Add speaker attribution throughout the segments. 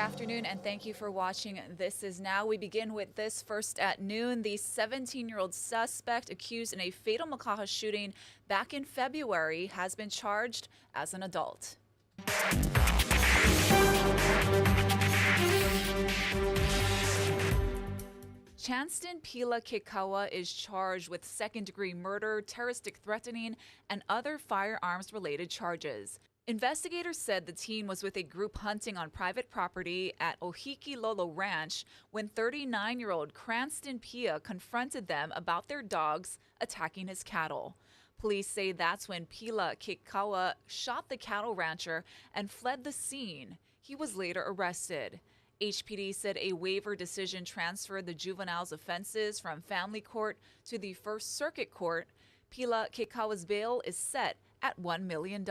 Speaker 1: afternoon, and thank you for watching This Is Now. We begin with this first at noon. The 17-year-old suspect accused in a fatal Makaha shooting back in February has been charged as an adult. Chanston Pila Kekawa is charged with second-degree murder, terroristic threatening, and other firearms-related charges. Investigators said the teen was with a group hunting on private property at Ohikilolo Ranch when 39-year-old Cranston Pia confronted them about their dogs attacking his cattle. Police say that's when Pila Kekawa shot the cattle rancher and fled the scene. He was later arrested. HPD said a waiver decision transferred the juvenile's offenses from family court to the First Circuit Court. Pila Kekawa's bail is set at $1 million.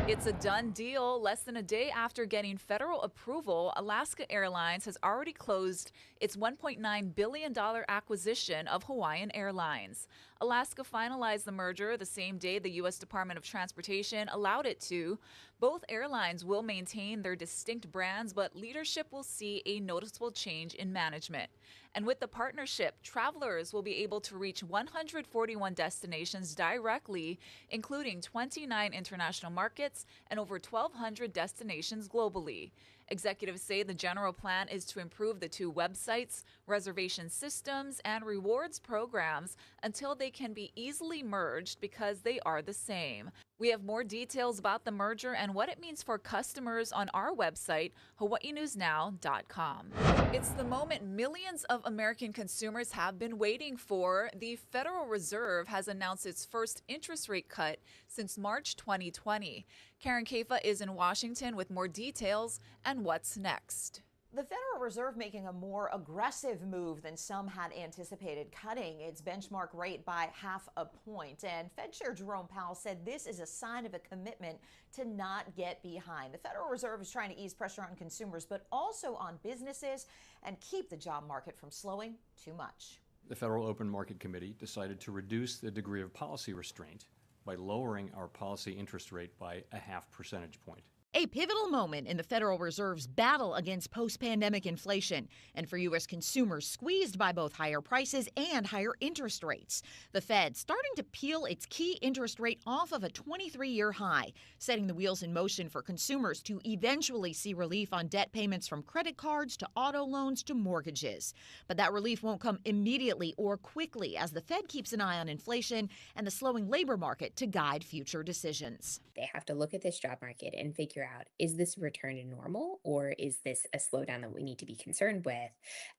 Speaker 1: It's a done deal. Less than a day after getting federal approval, Alaska Airlines has already closed its $1.9 billion acquisition of Hawaiian Airlines. Alaska finalized the merger the same day the U.S. Department of Transportation allowed it to. Both airlines will maintain their distinct brands, but leadership will see a noticeable change in management. And with the partnership, travelers will be able to reach 141 destinations directly, including 29 international markets and over 1,200 destinations globally. Executives say the general plan is to improve the two websites, reservation systems, and rewards programs until they can be easily merged because they are the same. We have more details about the merger and what it means for customers on our website, hawaiinewsnow.com. It's the moment millions of American consumers have been waiting for. The Federal Reserve has announced its first interest rate cut since March 2020. Karen Kefa is in Washington with more details and what's next.
Speaker 2: The Federal Reserve making a more aggressive move than some had anticipated, cutting its benchmark rate by half a point. And Fed Chair Jerome Powell said this is a sign of a commitment to not get behind. The Federal Reserve is trying to ease pressure on consumers, but also on businesses and keep the job market from slowing too much.
Speaker 3: The Federal Open Market Committee decided to reduce the degree of policy restraint by lowering our policy interest rate by a half percentage point.
Speaker 4: A pivotal moment in the Federal Reserve's battle against post-pandemic inflation and for U.S. consumers squeezed by both higher prices and higher interest rates. The Fed starting to peel its key interest rate off of a 23-year high, setting the wheels in motion for consumers to eventually see relief on debt payments from credit cards to auto loans to mortgages. But that relief won't come immediately or quickly as the Fed keeps an eye on inflation and the slowing labor market to guide future decisions.
Speaker 5: They have to look at this job market and figure out, is this a return to normal or is this a slowdown that we need to be concerned with?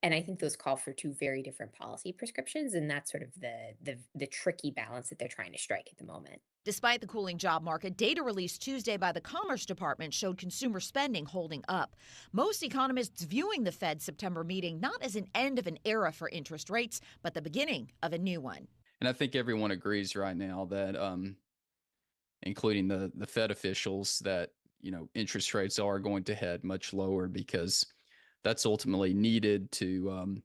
Speaker 5: And I think those call for two very different policy prescriptions, and that's sort of the tricky balance that they're trying to strike at the moment.
Speaker 4: Despite the cooling job market, data released Tuesday by the Commerce Department showed consumer spending holding up. Most economists viewing the Fed's September meeting not as an end of an era for interest rates, but the beginning of a new one.
Speaker 6: And I think everyone agrees right now that, including the Fed officials, that interest rates are going to head much lower because that's ultimately needed to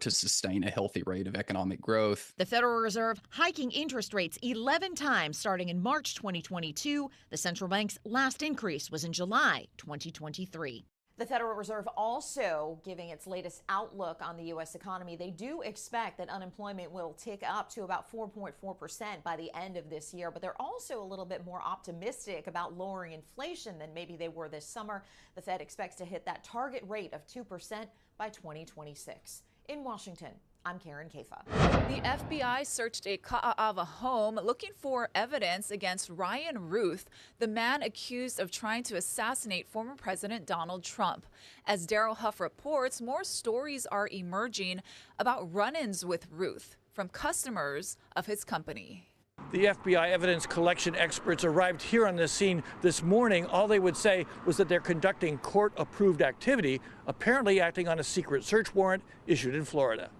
Speaker 6: sustain a healthy rate of economic growth.
Speaker 4: The Federal Reserve hiking interest rates 11 times starting in March 2022. The central bank's last increase was in July 2023.
Speaker 2: The Federal Reserve also giving its latest outlook on the U.S. economy. They do expect that unemployment will tick up to about 4.4% by the end of this year, but they're also a little bit more optimistic about lowering inflation than maybe they were this summer. The Fed expects to hit that target rate of 2% by 2026. In Washington, I'm Karen Kefa.
Speaker 1: The FBI searched a Ka'ava home looking for evidence against Ryan Ruths, the man accused of trying to assassinate former President Donald Trump. As Daryl Huff reports, more stories are emerging about run-ins with Ruths from customers of his company.
Speaker 7: The FBI evidence collection experts arrived here on the scene this morning. All they would say was that they're conducting court-approved activity, apparently acting on a secret search warrant issued in Florida.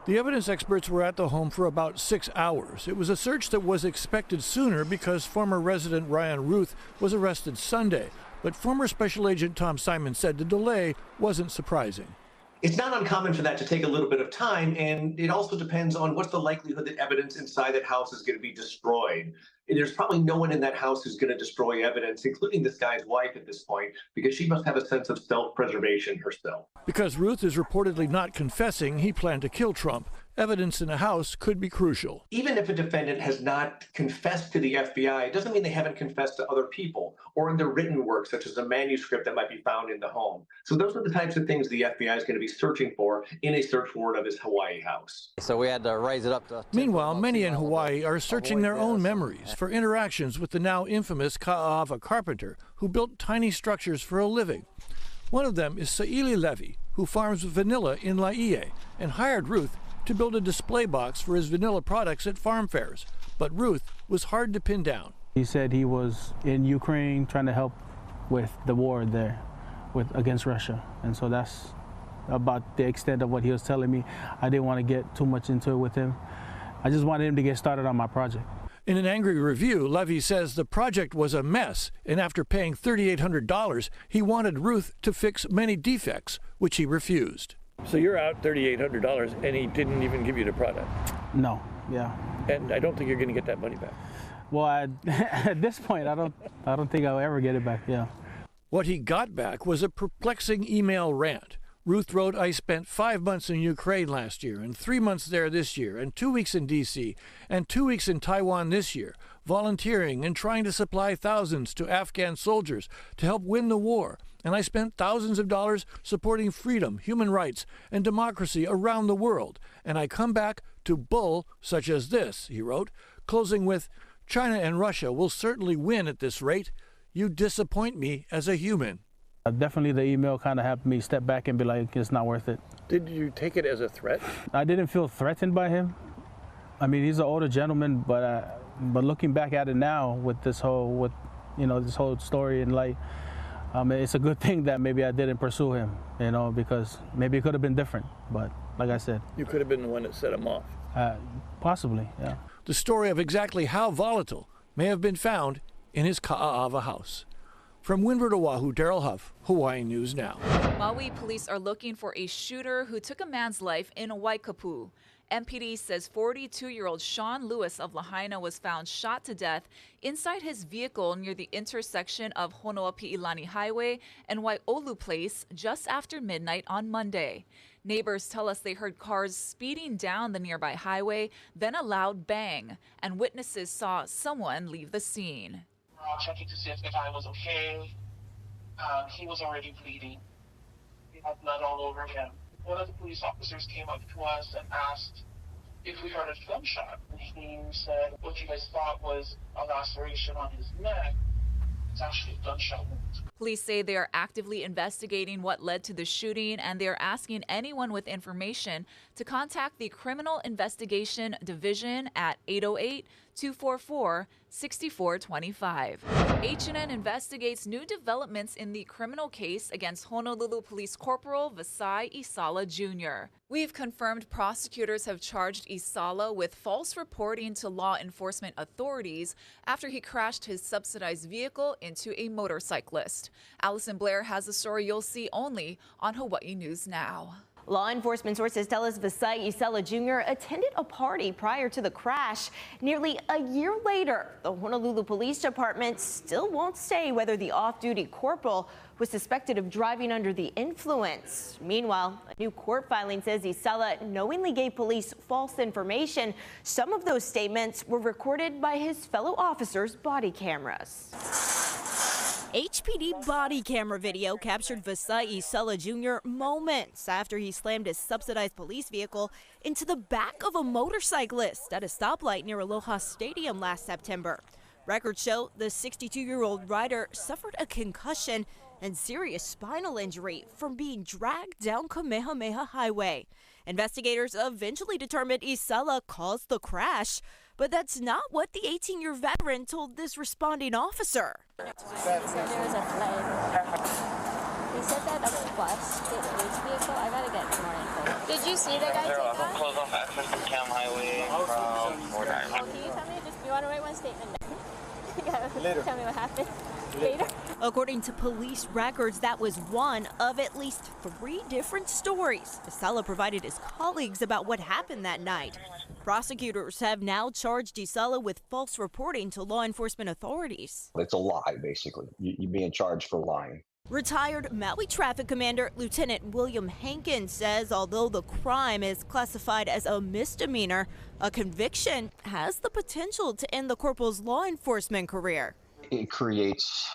Speaker 7: The evidence experts were at the home for about 6 hours. It was a search that was expected sooner because former resident Ryan Ruths was arrested Sunday. But former Special Agent Tom Simon said the delay wasn't surprising.
Speaker 8: It's not uncommon for that to take a little bit of time, and it also depends on what's the likelihood that evidence inside that house is going to be destroyed. And there's probably no one in that house who's going to destroy evidence, including this guy's wife at this point, because she must have a sense of self-preservation herself.
Speaker 7: Because Ruth is reportedly not confessing he planned to kill Trump, evidence in the house could be crucial.
Speaker 8: Even if a defendant has not confessed to the FBI, it doesn't mean they haven't confessed to other people or in their written work, such as a manuscript that might be found in the home. So those are the types of things the FBI is going to be searching for in a search warrant of his Hawaii house.
Speaker 9: So we had to raise it up to...
Speaker 7: Meanwhile, many in Hawaii are searching their own memories for interactions with the now infamous Ka'ava carpenter who built tiny structures for a living. One of them is Saili Levy, who farms vanilla in Laie and hired Ruth to build a display box for his vanilla products at farm fairs. But Ruth was hard to pin down.
Speaker 10: He said he was in Ukraine trying to help with the war there against Russia. And so that's about the extent of what he was telling me. I didn't want to get too much into it with him. I just wanted him to get started on my project.
Speaker 7: In an angry review, Levy says the project was a mess, and after paying $3,800, he wanted Ruth to fix many defects, which he refused. So you're out $3,800, and he didn't even give you the product?
Speaker 10: No, yeah.
Speaker 7: And I don't think you're going to get that money back.
Speaker 10: Well, at this point, I don't think I'll ever get it back, yeah.
Speaker 7: What he got back was a perplexing email rant. Ruth wrote, "I spent 5 months in Ukraine last year, and 3 months there this year, and 2 weeks in D.C., and 2 weeks in Taiwan this year, volunteering and trying to supply thousands to Afghan soldiers to help win the war. And I spent thousands of dollars supporting freedom, human rights, and democracy around the world. And I come back to bull such as this," he wrote, closing with, "China and Russia will certainly win at this rate. You disappoint me as a human."
Speaker 10: Definitely the email kind of had me step back and be like, it's not worth it.
Speaker 7: Did you take it as a threat?
Speaker 10: I didn't feel threatened by him. I mean, he's an older gentleman, but looking back at it now with this whole story in light, it's a good thing that maybe I didn't pursue him, because maybe it could have been different. But like I said,
Speaker 7: you could have been the one that set him off.
Speaker 10: Possibly, yeah.
Speaker 7: The story of exactly how volatile may have been found in his Ka'ava house. From Windward, Oahu, Daryl Huff, Hawaiian News Now.
Speaker 1: Maui police are looking for a shooter who took a man's life in Waikapu. MPD says 42-year-old Sean Lewis of Lahaina was found shot to death inside his vehicle near the intersection of Honoapi'ilani Highway and Waiolu Place just after midnight on Monday. Neighbors tell us they heard cars speeding down the nearby highway, then a loud bang, and witnesses saw someone leave the scene.
Speaker 11: We're all checking to see if the guy was okay. He was already bleeding. He had blood all over him. One of the police officers came up to us and asked if we heard a gunshot. And he said what you guys thought was a laceration on his neck. It's actually a gunshot wound.
Speaker 1: Police say they are actively investigating what led to the shooting, and they are asking anyone with information to contact the Criminal Investigation Division at 808-244-6425. H&N investigates new developments in the criminal case against Honolulu Police Corporal Isella Jr. Jr. We've confirmed prosecutors have charged Isella with false reporting to law enforcement authorities after he crashed his subsidized vehicle into a motorcyclist. Allison Blair has a story you'll see only on Hawaii News Now.
Speaker 2: Law enforcement sources tell us Isella Jr. attended a party prior to the crash. Nearly a year later, the Honolulu Police Department still won't say whether the off-duty corporal was suspected of driving under the influence. Meanwhile, a new court filing says Isella knowingly gave police false information. Some of those statements were recorded by his fellow officers' body cameras.
Speaker 12: HPD body camera video captured Isella Jr. moments after he slammed his subsidized police vehicle into the back of a motorcyclist at a stoplight near Aloha Stadium last September. Records show the 62-year-old rider suffered a concussion and serious spinal injury from being dragged down Kamehameha Highway. Investigators eventually determined Isella caused the crash, but that's not what the 18-year veteran told this responding officer.
Speaker 13: There was a flood. He said that a bus hit his vehicle. I gotta get more info. Did you see the guy take off?
Speaker 11: Close off access to Cam Highway from 49.
Speaker 13: Can you tell me, you want to write one statement down?
Speaker 11: Later.
Speaker 13: Tell me what happened. Later.
Speaker 12: According to police records, that was one of at least 3 different stories Isella provided his colleagues about what happened that night. Prosecutors have now charged Isella with false reporting to law enforcement authorities.
Speaker 9: It's a lie, basically. You're being charged for lying.
Speaker 12: Retired Maui Traffic Commander Lieutenant William Hankins says although the crime is classified as a misdemeanor, a conviction has the potential to end the corporal's law enforcement career.
Speaker 9: It creates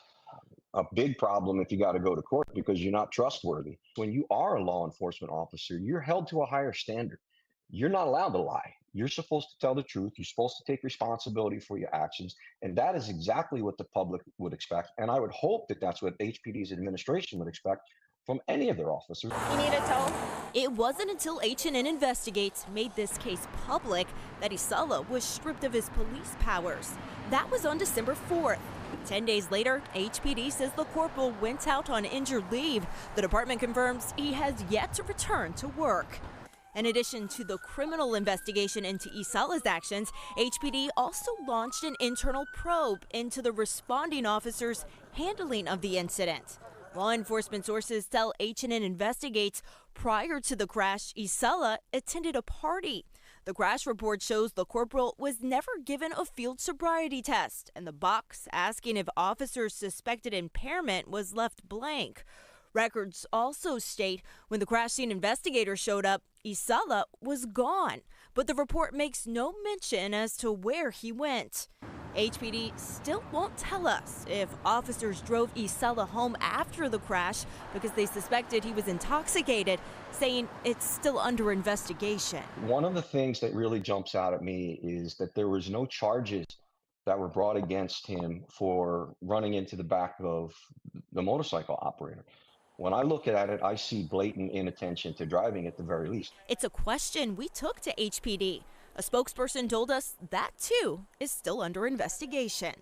Speaker 9: a big problem if you got to go to court because you're not trustworthy. When you are a law enforcement officer, you're held to a higher standard. You're not allowed to lie. You're supposed to tell the truth. You're supposed to take responsibility for your actions. And that is exactly what the public would expect. And I would hope that that's what HPD's administration would expect from any of their officers.
Speaker 13: You need a tow?
Speaker 12: It wasn't until H&N Investigates made this case public that Isella was stripped of his police powers. That was on December 4th. 10 days later, HPD says the corporal went out on injured leave. The department confirms he has yet to return to work. In addition to the criminal investigation into Isella's actions, HPD also launched an internal probe into the responding officers' handling of the incident. Law enforcement sources tell H&N Investigates prior to the crash, Isella attended a party. The crash report shows the corporal was never given a field sobriety test, and the box asking if officers suspected impairment was left blank. Records also state when the crash scene investigator showed up, Isella was gone, but the report makes no mention as to where he went. HPD still won't tell us if officers drove Isella home after the crash because they suspected he was intoxicated, saying it's still under investigation.
Speaker 9: One of the things that really jumps out at me is that there was no charges that were brought against him for running into the back of the motorcycle operator. When I look at it, I see blatant inattention to driving at the very least.
Speaker 12: It's a question we took to HPD. A spokesperson told us that, too, is still under investigation.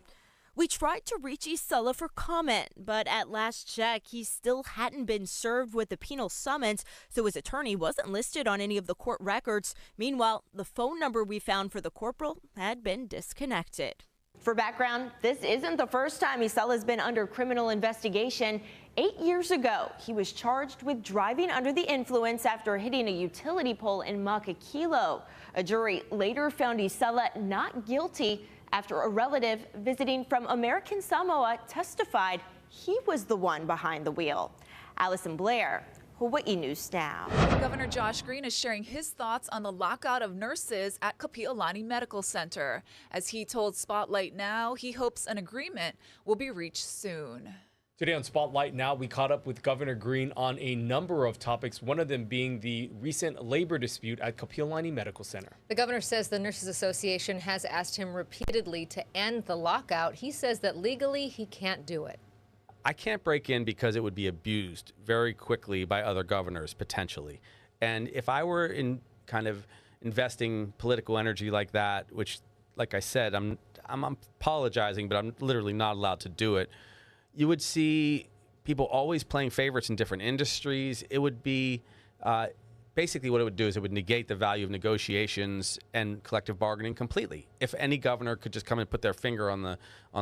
Speaker 12: We tried to reach Isella for comment, but at last check, he still hadn't been served with the penal summons, so his attorney wasn't listed on any of the court records. Meanwhile, the phone number we found for the corporal had been disconnected.
Speaker 2: For background, this isn't the first time Isella's been under criminal investigation. 8 years ago, he was charged with driving under the influence after hitting a utility pole in Makaha. A jury later found Isella not guilty after a relative visiting from American Samoa testified he was the one behind the wheel. Allison Blair, Hawaii News Now.
Speaker 1: Governor Josh Green is sharing his thoughts on the lockout of nurses at Kapi'olani Medical Center. As he told Spotlight Now, he hopes an agreement will be reached soon.
Speaker 14: Today on Spotlight Now, we caught up with Governor Green on a number of topics, one of them being the recent labor dispute at Kapi'olani Medical Center.
Speaker 15: The governor says the Nurses Association has asked him repeatedly to end the lockout. He says that legally he can't do it.
Speaker 16: I can't break in because it would be abused very quickly by other governors, potentially. And if I were in kind of investing political energy like that, which, like I said, I'm apologizing, but I'm literally not allowed to do it. You would see people always playing favorites in different industries. It would be basically what it would do is it would negate the value of negotiations and collective bargaining completely. If any governor could just come and put their finger on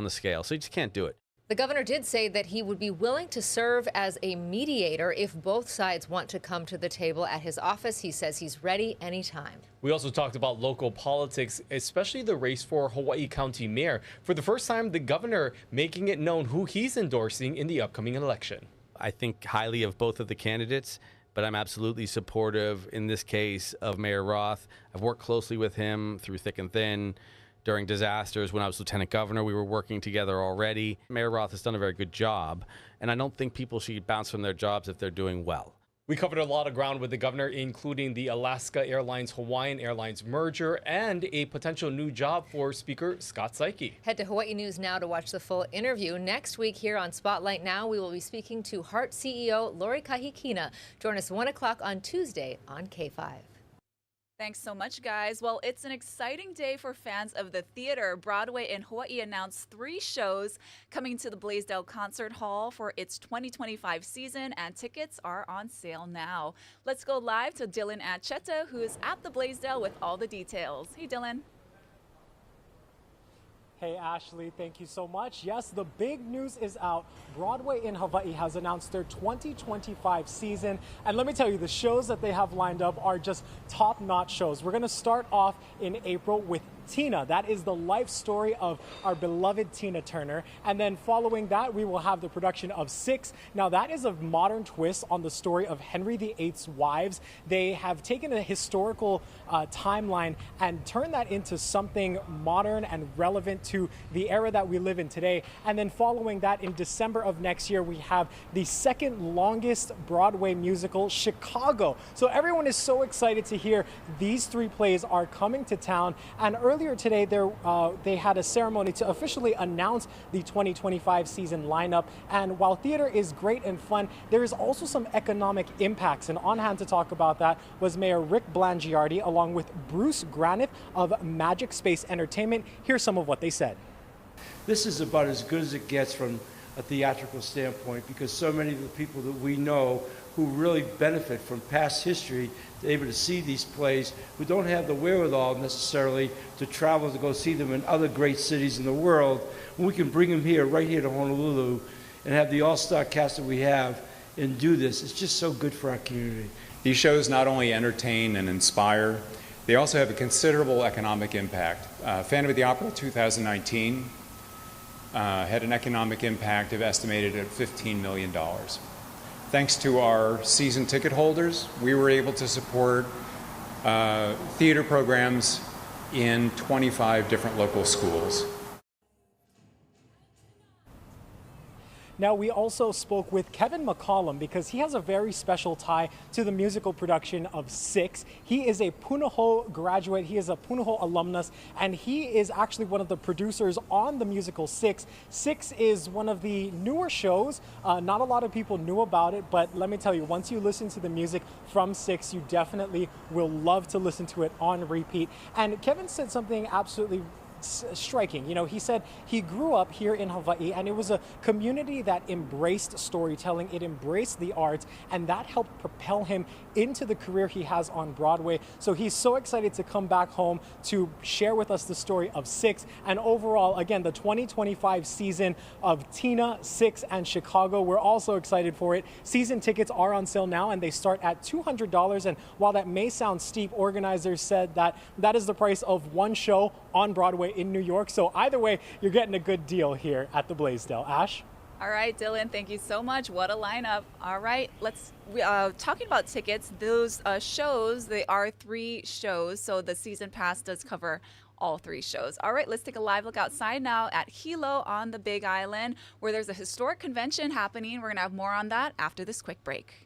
Speaker 16: the scale, so you just can't do it.
Speaker 15: The governor did say that he would be willing to serve as a mediator if both sides want to come to the table at his office. He says he's ready anytime.
Speaker 14: We also talked about local politics, especially the race for Hawaii County Mayor. For the first time, the governor making it known who he's endorsing in the upcoming election.
Speaker 16: I think highly of both of the candidates, but I'm absolutely supportive in this case of Mayor Roth. I've worked closely with him through thick and thin. During disasters, when I was lieutenant governor, we were working together already. Mayor Roth has done a very good job, and I don't think people should bounce from their jobs if they're doing well.
Speaker 14: We covered a lot of ground with the governor, including the Alaska Airlines Hawaiian Airlines merger and a potential new job for Speaker Scott Saiki.
Speaker 15: Head to Hawaii News Now to watch the full interview. Next week here on Spotlight Now, we will be speaking to Heart CEO Lori Kahikina. Join us 1 o'clock on Tuesday on K5.
Speaker 1: Thanks so much, guys. Well, it's an exciting day for fans of the theater. Broadway in Hawaii announced 3 shows coming to the Blaisdell Concert Hall for its 2025 season, and tickets are on sale now. Let's go live to Dylan Acheta, who is at the Blaisdell with all the details. Hey, Dylan.
Speaker 17: Hey, Ashley, thank you so much. Yes, the big news is out. Broadway in Hawaii has announced their 2025 season. And let me tell you, the shows that they have lined up are just top-notch shows. We're going to start off in April with Tina. That is the life story of our beloved Tina Turner. And then following that, we will have the production of Six. Now, that is a modern twist on the story of Henry VIII's wives. They have taken a historical timeline and turned that into something modern and relevant to the era that we live in today. And then following that, in December of next year, we have the second longest Broadway musical, Chicago. So everyone is so excited to hear these three plays are coming to town. And earlier today, they had a ceremony to officially announce the 2025 season lineup. And while theater is great and fun, there is also some economic impacts. And on hand to talk about that was Mayor Rick Blangiardi, along with Bruce Graniff of Magic Space Entertainment. Here's some of what they said.
Speaker 18: This is about as good as it gets from a theatrical standpoint, because so many of the people that we know who really benefit from past history, they're able to see these plays, who don't have the wherewithal necessarily to travel to go see them in other great cities in the world. When we can bring them here, right here to Honolulu, and have the all-star cast that we have and do this, it's just so good for our community.
Speaker 19: These shows not only entertain and inspire, they also have a considerable economic impact. Phantom of the Opera 2019 had an economic impact of estimated at $15 million. Thanks to our season ticket holders, we were able to support theater programs in 25 different local schools.
Speaker 17: Now, we also spoke with Kevin McCollum because he has a very special tie to the musical production of Six. He is a Punahou graduate, he is a Punahou alumnus, and he is actually one of the producers on the musical Six. Six is one of the newer shows. Not a lot of people knew about it, but let me tell you, once you listen to the music from Six, you definitely will love to listen to it on repeat. And Kevin said something absolutely striking. You know, he said he grew up here in Hawaii, and it was a community that embraced storytelling, it embraced the arts, and that helped propel him into the career he has on Broadway. So he's so excited to come back home to share with us the story of Six, and overall, again, the 2025 season of Tina, Six, and Chicago. We're also excited for it. Season tickets are on sale now, and they start at $200. And while that may sound steep, organizers said that that is the price of one show on Broadway in New York. So either way, you're getting a good deal here at the Blaisdell. Ash?
Speaker 1: All right, Dylan, thank you so much. What a lineup. All right, let's talking about tickets. Those shows, they are 3 shows, so the season pass does cover all 3 shows. All right, let's take a live look outside now at Hilo on the Big Island, where there's a historic convention happening. We're going to have more on that after this quick break.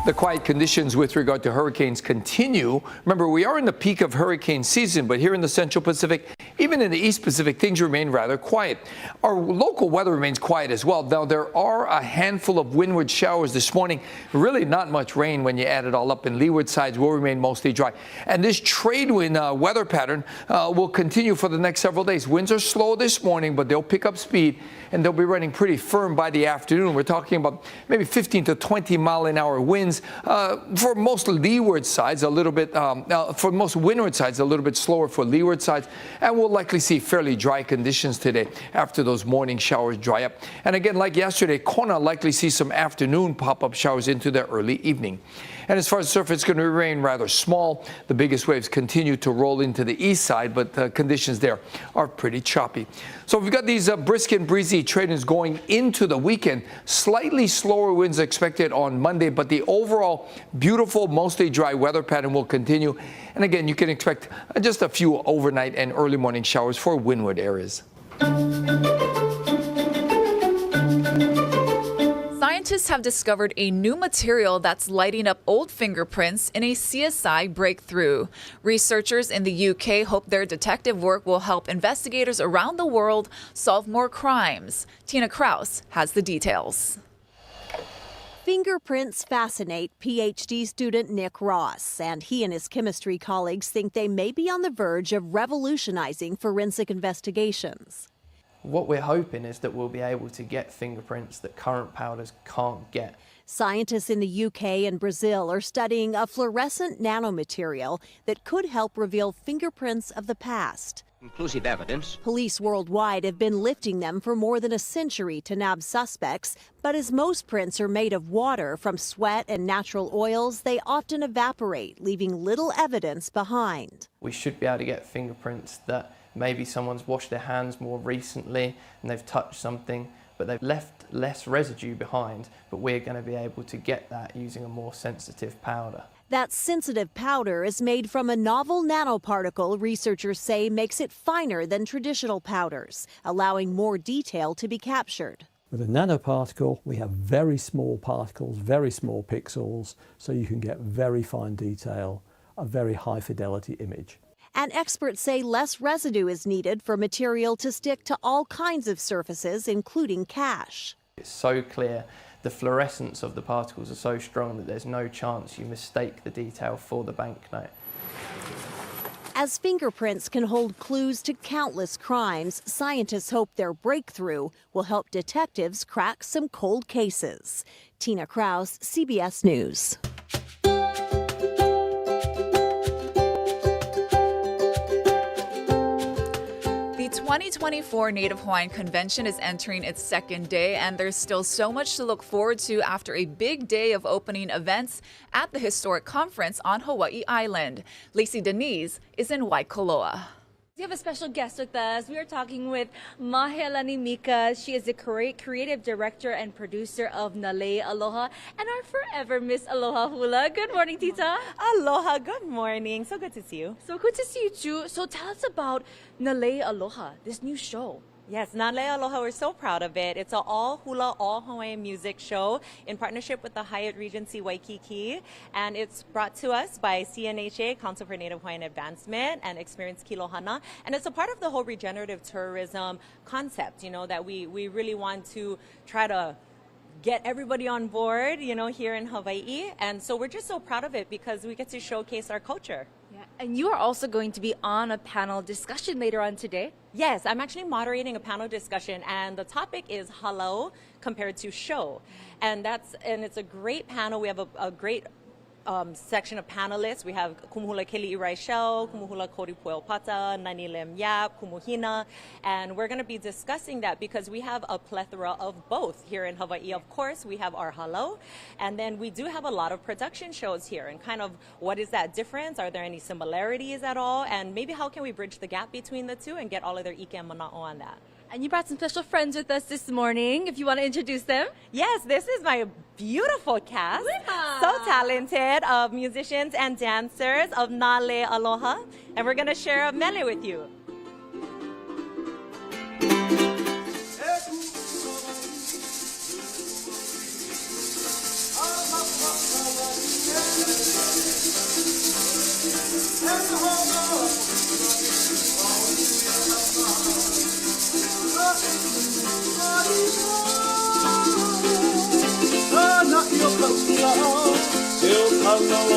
Speaker 20: The quiet conditions with regard to hurricanes continue. Remember, we are in the peak of hurricane season, but here in the Central Pacific, even in the East Pacific, things remain rather quiet. Our local weather remains quiet as well. Now, there are a handful of windward showers this morning. Really not much rain when you add it all up, and leeward sides will remain mostly dry. And this trade wind weather pattern will continue for the next several days. Winds are slow this morning, but they'll pick up speed, and they'll be running pretty firm by the afternoon. We're talking about maybe 15 to 20 mile-an-hour winds. For most leeward sides, a little bit, for most windward sides, a little bit slower for leeward sides. And we'll likely see fairly dry conditions today after those morning showers dry up. And again, like yesterday, Kona likely see some afternoon pop-up showers into the early evening. And as far as surface, it's going to remain rather small. The biggest waves continue to roll into the east side, but conditions there are pretty choppy. So we've got these brisk and breezy trade winds going into the weekend. Slightly slower winds expected on Monday, but the overall beautiful, mostly dry weather pattern will continue. And again, you can expect just a few overnight and early morning showers for windward areas.
Speaker 1: Scientists have discovered a new material that's lighting up old fingerprints in a CSI breakthrough. Researchers in the UK hope their detective work will help investigators around the world solve more crimes. Tina Kraus has the details.
Speaker 12: Fingerprints fascinate PhD student Nick Ross, and he and his chemistry colleagues think they may be on the verge of revolutionizing forensic investigations.
Speaker 21: What we're hoping is that we'll be able to get fingerprints that current powders can't get.
Speaker 12: Scientists in the UK and Brazil are studying a fluorescent nanomaterial that could help reveal fingerprints of the past.
Speaker 22: Conclusive evidence.
Speaker 12: Police worldwide have been lifting them for more than a century to nab suspects, but as most prints are made of water from sweat and natural oils, they often evaporate, leaving little evidence behind.
Speaker 21: We should be able to get fingerprints that maybe someone's washed their hands more recently and they've touched something, but they've left less residue behind, but we're going to be able to get that using a more sensitive powder.
Speaker 12: That sensitive powder is made from a novel nanoparticle researchers say makes it finer than traditional powders, allowing more detail to be captured.
Speaker 23: With a nanoparticle, we have very small particles, very small pixels, so you can get very fine detail, a very high fidelity image.
Speaker 12: And experts say less residue is needed for material to stick to all kinds of surfaces, including cash.
Speaker 21: It's so clear, the fluorescence of the particles are so strong that there's no chance you mistake the detail for the banknote.
Speaker 12: As fingerprints can hold clues to countless crimes, scientists hope their breakthrough will help detectives crack some cold cases. Tina Kraus, CBS News.
Speaker 1: The 2024 Native Hawaiian Convention is entering its second day, and there's still so much to look forward to after a big day of opening events at the historic conference on Hawaii Island. Lacey Denise is in Waikoloa.
Speaker 24: We have a special guest with us. We are talking with Nalani Mika. She is the creative director and producer of Nalani Aloha and our forever Miss Aloha Hula. Good morning, Tita.
Speaker 25: Aloha, good morning. So good to see you.
Speaker 24: So good to see you too. So tell us about Nalani Aloha, this new show.
Speaker 25: Yes, Nalani Aloha, we're so proud of it. It's an all hula, all Hawaiian music show in partnership with the Hyatt Regency Waikiki. And it's brought to us by CNHA, Council for Native Hawaiian Advancement, and Experience Kilohana. And it's a part of the whole regenerative tourism concept, you know, that we really want to try to get everybody on board, you know, here in Hawaii. And so we're just so proud of it because we get to showcase our culture.
Speaker 24: Yeah. And you are also going to be on a panel discussion later on today.
Speaker 25: Yes, I'm actually moderating a panel discussion, and the topic is halau compared to show. And it's a great panel. We have a great section of panelists. We have Kumuhula Keli Iraishel, Kumuhula Kori Pueopata, Nani Lem Yap, Kumuhina, and we're going to be discussing that because we have a plethora of both here in Hawaii. Of course, we have our halau, and then we do have a lot of production shows here, and kind of what is that difference? Are there any similarities at all? And maybe how can we bridge the gap between the two and get all of their ike and mana'o on that?
Speaker 24: And you brought some special friends with us this morning, if you want to introduce them.
Speaker 25: Yes, this is my beautiful cast.
Speaker 24: Weeha.
Speaker 25: So talented of musicians and dancers of Nalani Aloha. And we're going to share a mele with you.
Speaker 3: Aloha.